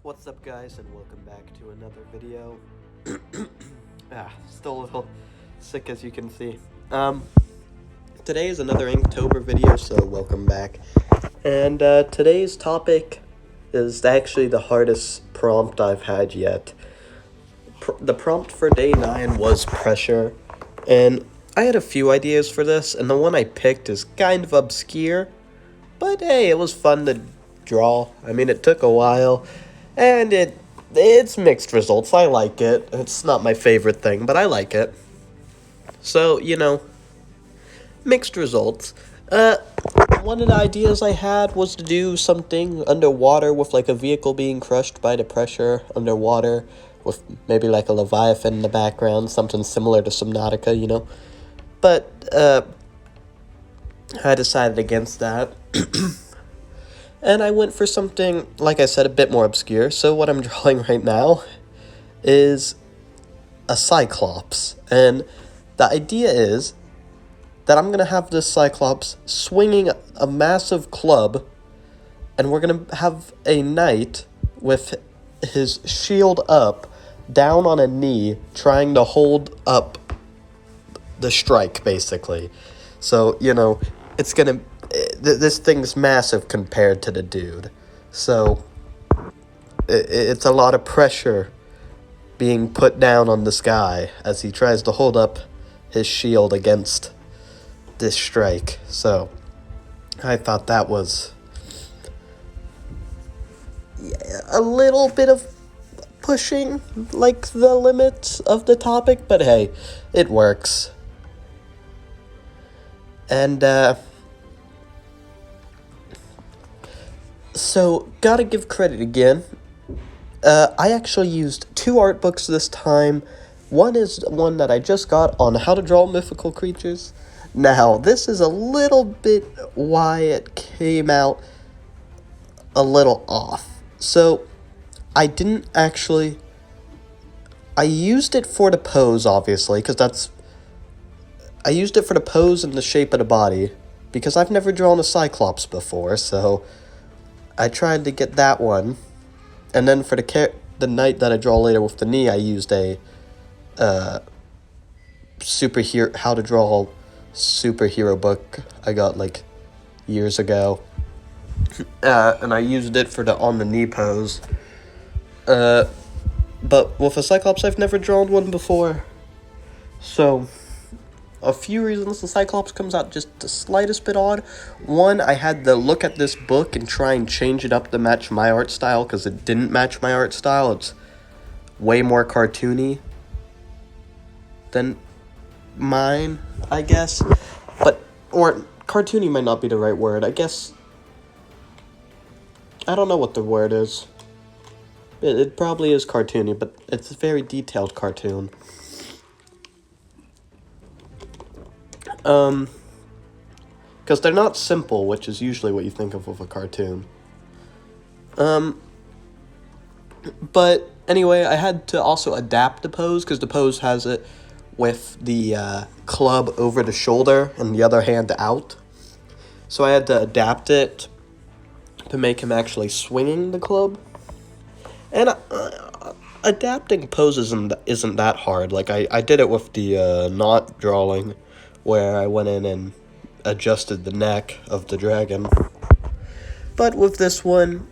What's up, guys, and welcome back to another video. Still a little sick, as you can see. Today is another Inktober video, so welcome back. And today's topic is actually the hardest prompt I've had yet. The prompt for day 9 was pressure, and I had a few ideas for this, and the one I picked is kind of obscure, but hey, it was fun to draw. I mean, it took a while. And it's mixed results. I like it. It's not my favorite thing, but I like it. So, mixed results. One of the ideas I had was to do something underwater with like a vehicle being crushed by the pressure underwater with maybe like a Leviathan in the background, something similar to Subnautica, But I decided against that. And I went for something, like I said, a bit more obscure. So what I'm drawing right now is a Cyclops. And the idea is that I'm going to have this Cyclops swinging a massive club. And we're going to have a knight with his shield up, down on a knee, trying to hold up the strike, basically. So, it's going to... This thing's massive compared to the dude. So, it's a lot of pressure being put down on this guy as he tries to hold up his shield against this strike. So, I thought that was a little bit of pushing, like, the limits of the topic, but hey, it works. And, so, gotta give credit again. I actually used 2 art books this time. One is one that I just got on how to draw mythical creatures. Now, this is a little bit why it came out a little off. So, I used it for the pose, obviously, because I used it for the pose and the shape of the body, because I've never drawn a Cyclops before, so I tried to get that one, and then for the knight that I draw later with the knee, I used a how to draw superhero book I got like years ago, and I used it for the on the knee pose. But with a Cyclops, I've never drawn one before, so a few reasons the Cyclops comes out just the slightest bit odd. One, I had to look at this book and try and change it up to match my art style, because it didn't match my art style. It's way more cartoony than mine, I guess. Or cartoony might not be the right word. I guess, I don't know what the word is. It probably is cartoony, but it's a very detailed cartoon. Because they're not simple, which is usually what you think of with a cartoon. But anyway, I had to also adapt the pose, because the pose has it with the club over the shoulder and the other hand out. So I had to adapt it to make him actually swinging the club. And adapting poses isn't that hard. Like, I did it with the knot drawing, where I went in and adjusted the neck of the dragon. But with this one,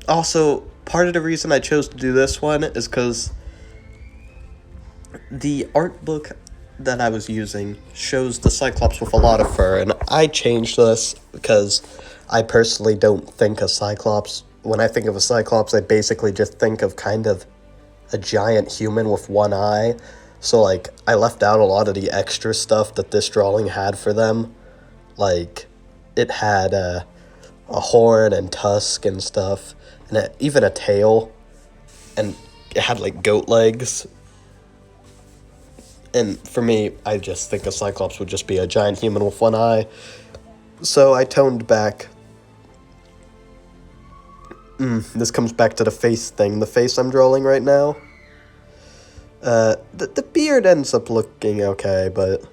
also, part of the reason I chose to do this one is because the art book that I was using shows the Cyclops with a lot of fur, and I changed this because I personally don't think of Cyclops. When I think of a Cyclops, I basically just think of kind of a giant human with one eye. So, like, I left out a lot of the extra stuff that this drawing had for them. Like, it had a horn and tusk and stuff, and even a tail, and it had, like, goat legs. And for me, I just think a Cyclops would just be a giant human with one eye. So I toned back. This comes back to the face thing. The face I'm drawing right now. The beard ends up looking okay, but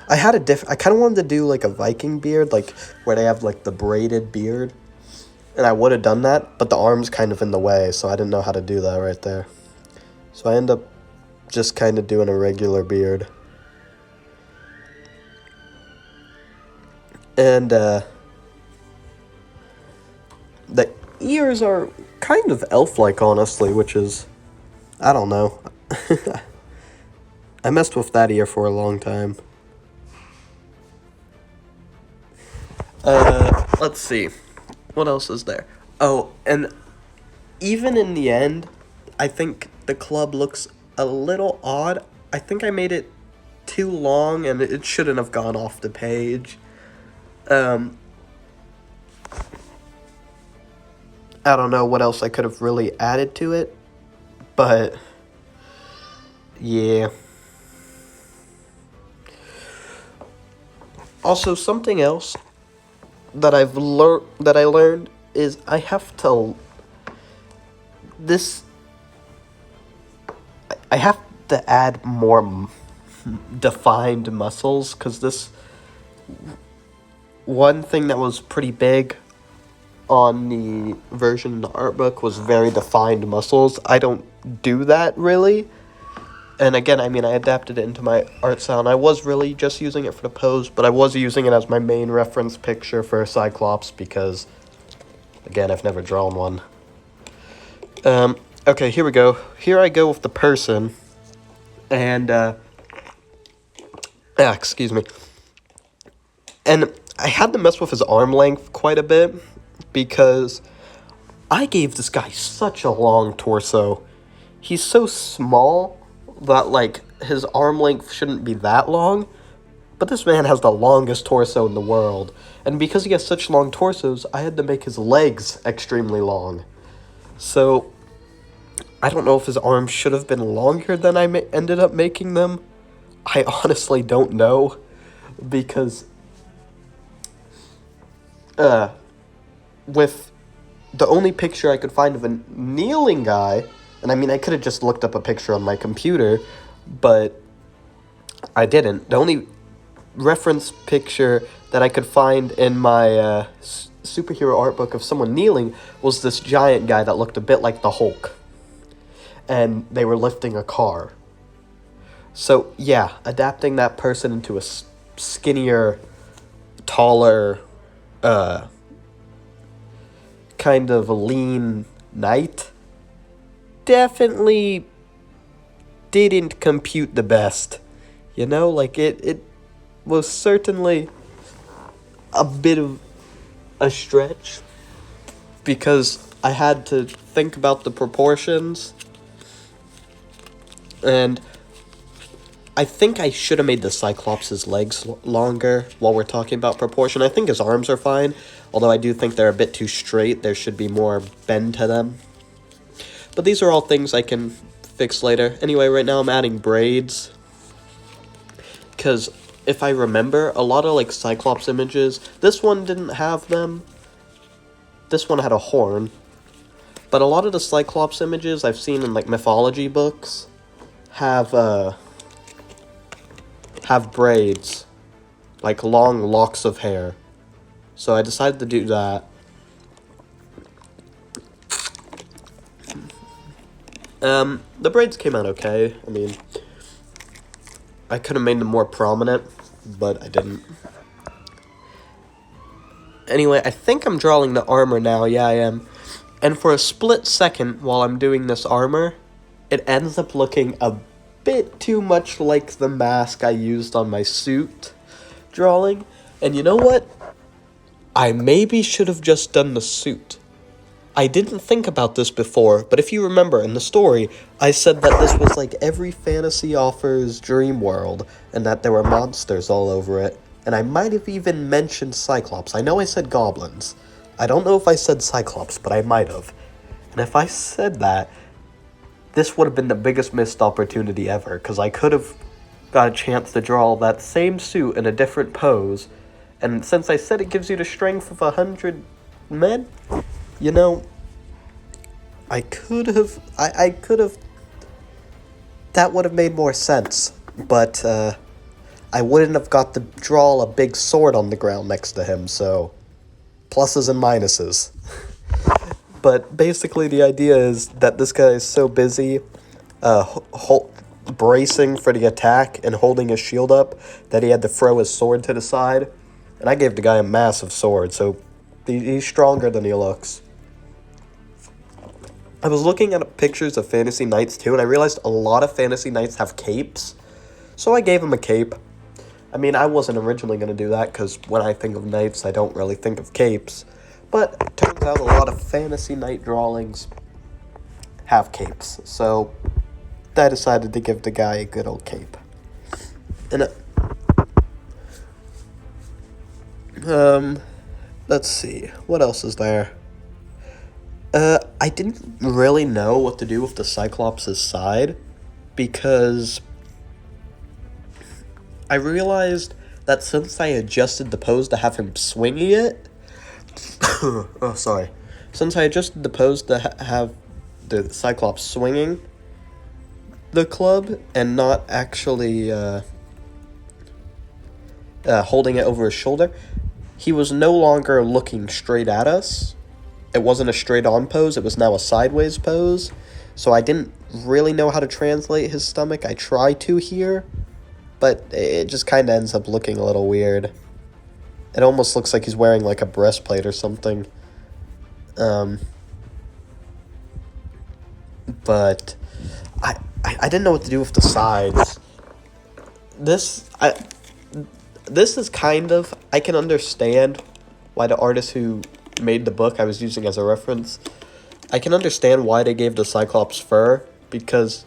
I kind of wanted to do like a Viking beard, like where they have like the braided beard. And I would have done that, but the arm's kind of in the way, so I didn't know how to do that right there. So I end up just kind of doing a regular beard. And the ears are kind of elf-like, honestly, which is, I don't know. I messed with that ear for a long time. Let's see. What else is there? Oh, and even in the end, I think the club looks a little odd. I think I made it too long, and it shouldn't have gone off the page. I don't know what else I could have really added to it, but yeah. Also, something else that I learned is I have to add more defined muscles, because this one thing that was pretty big on the version in the art book was very defined muscles. I don't do that really. And again, I mean, I adapted it into my art style, and I was really just using it for the pose, but I was using it as my main reference picture for Cyclops because, again, I've never drawn one. Okay, here we go. Here I go with the person, and, excuse me. And I had to mess with his arm length quite a bit because I gave this guy such a long torso. He's so small that, like, his arm length shouldn't be that long, but this man has the longest torso in the world, and because he has such long torsos, I had to make his legs extremely long. So, I don't know if his arms should have been longer than I ended up making them. I honestly don't know, because, with the only picture I could find of a kneeling guy, and I mean, I could have just looked up a picture on my computer, but I didn't. The only reference picture that I could find in my superhero art book of someone kneeling was this giant guy that looked a bit like the Hulk. And they were lifting a car. So, yeah, adapting that person into a skinnier, taller, kind of a lean knight definitely didn't compute the best. You know, like, it was certainly a bit of a stretch because I had to think about the proportions, and I think I should have made the Cyclops' legs longer while we're talking about proportion. I think his arms are fine, although I do think they're a bit too straight. There should be more bend to them. But these are all things I can fix later. Anyway, right now I'm adding braids, because if I remember, a lot of, like, Cyclops images, this one didn't have them. This one had a horn. But a lot of the Cyclops images I've seen in, like, mythology books have braids, like long locks of hair. So I decided to do that. The braids came out okay. I mean, I could have made them more prominent, but I didn't. Anyway, I think I'm drawing the armor now. Yeah, I am. And for a split second while I'm doing this armor, it ends up looking a bit too much like the mask I used on my suit drawing. And you know what? I maybe should have just done the suit. I didn't think about this before, but if you remember in the story, I said that this was like every fantasy author's dream world, and that there were monsters all over it. And I might have even mentioned Cyclops. I know I said goblins. I don't know if I said Cyclops, but I might have. And if I said that, this would have been the biggest missed opportunity ever, because I could have got a chance to draw that same suit in a different pose, and since I said it gives you the strength of 100 men, you know, I could have, that would have made more sense, but, I wouldn't have got to draw a big sword on the ground next to him, so, pluses and minuses. But basically the idea is that this guy is so busy bracing for the attack and holding his shield up that he had to throw his sword to the side. And I gave the guy a massive sword, so he's stronger than he looks. I was looking at pictures of fantasy knights too, and I realized a lot of fantasy knights have capes. So I gave him a cape. I mean, I wasn't originally going to do that, because when I think of knights, I don't really think of capes. But it turns out a lot of fantasy knight drawings have capes. So I decided to give the guy a good old cape. And let's see, what else is there? I didn't really know what to do with the Cyclops' side, because I realized that since I adjusted the pose to have him swinging it, oh, sorry. Since I adjusted the pose to have the Cyclops swinging the club and not actually holding it over his shoulder, he was no longer looking straight at us. It wasn't a straight-on pose, it was now a sideways pose. So I didn't really know how to translate his stomach. I tried to here, but it just kind of ends up looking a little weird. It almost looks like he's wearing like a breastplate or something. But I didn't know what to do with the sides. This is kind of, I can understand why the artist who made the book I was using as a reference, I can understand why they gave the Cyclops fur, because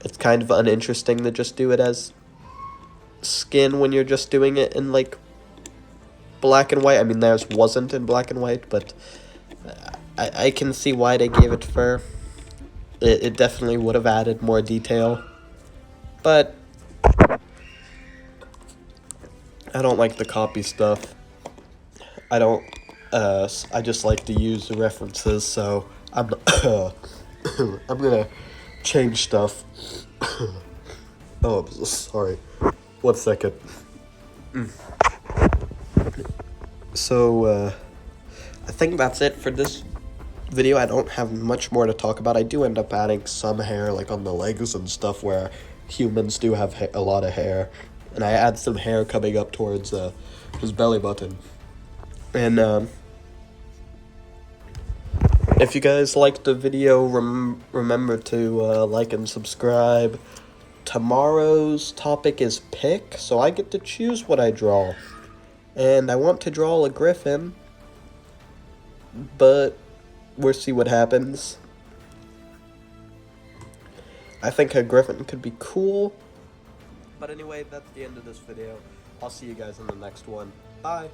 it's kind of uninteresting to just do it as skin when you're just doing it in like black and white. I mean, theirs wasn't in black and white, but I can see why they gave it fur. It definitely would have added more detail, but I don't like the copy stuff. I just like to use the references, so I'm gonna change stuff. Oh, sorry. 1 second. So, I think that's it for this video. I don't have much more to talk about. I do end up adding some hair, like on the legs and stuff, where humans do have a lot of hair. And I add some hair coming up towards his belly button. And, if you guys liked the video, remember to like and subscribe. Tomorrow's topic is pick, so I get to choose what I draw. And I want to draw a griffin, but we'll see what happens. I think a griffin could be cool. But anyway, that's the end of this video. I'll see you guys in the next one. Bye!